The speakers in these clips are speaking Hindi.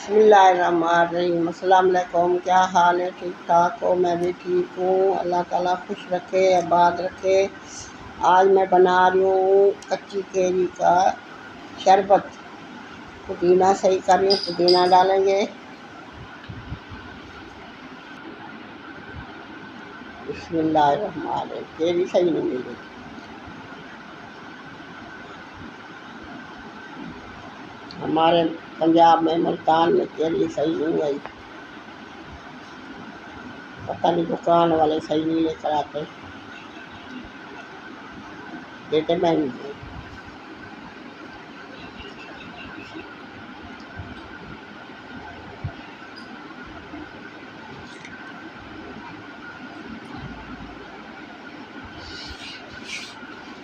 बिस्मिल्लाहिर्रहमानिर्रहीम। अस्सलाम वालेकुम। क्या हाल है? ठीक ठाक हो? मैं भी ठीक हूँ। अल्लाह ताला खुश रखे, आबाद रखे। आज मैं बना रही हूँ कच्ची केरी का शरबत। पुदीना सही कर रही हूँ, पुदीना डालेंगे। बिस्मिल्लाहिर्रहमानिर्रहीम। केरी सही नहीं मिली। हमारे पंजाब में, मुल्तान में केरी सही नहीं आई। पता नहीं दुकान वाले सही नहीं लेकर आते, देते महंगी।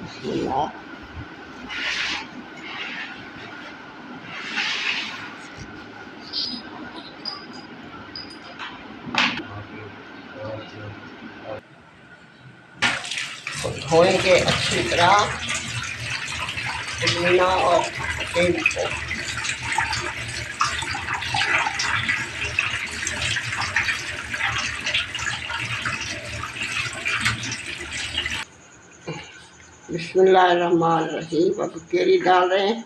बिस्मिल्लाह। धोएंगे अच्छी तरह पुदीना और केरी को। बिस्मिल्लाहिर्रहमानिर्रहीम। अब केरी डाल रहे हैं।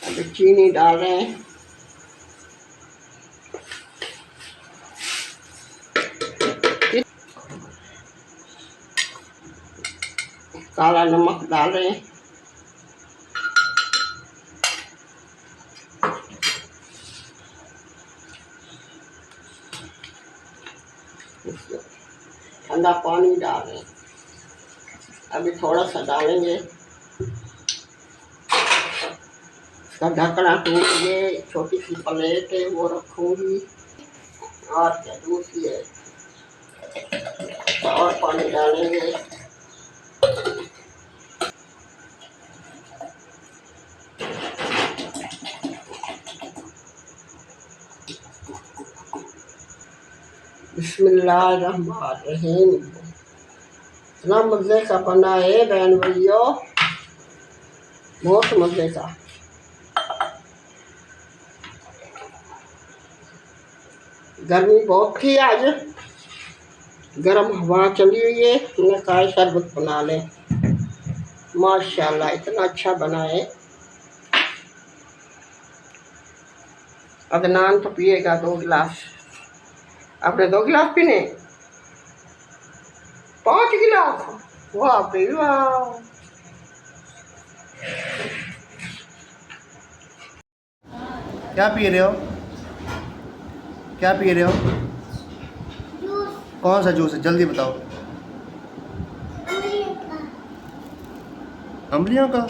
अब चीनी डाल रहे हैं। काला नमक डाल रहे हैं। ठंडा पानी डाल रहे हैं। अभी थोड़ा सा डालेंगे। इसका ढक्कना टूट के छोटी सी प्लेट है वो रखूँगी। और क्या दूसरी है, और पानी डालेंगे। बिस्मिल्लाहिर्रहमानिर्रहीम। इतना मज़े का बना है बहन भैया, बहुत मज़े का। गर्मी बहुत थी आज, गर्म हवा चली हुई है। मैंने कहा शरबत बना लें। माशाल्लाह इतना अच्छा बना है। अदनान तो पिएगा 2 गिलास। आपने 2 गिलास पीने? 5 गिलास? वाह भाई वाह। क्या पी रहे हो? क्या पी रहे हो? जूस। कौन सा जूस है? जल्दी बताओ। अमृत का। अमलियों का?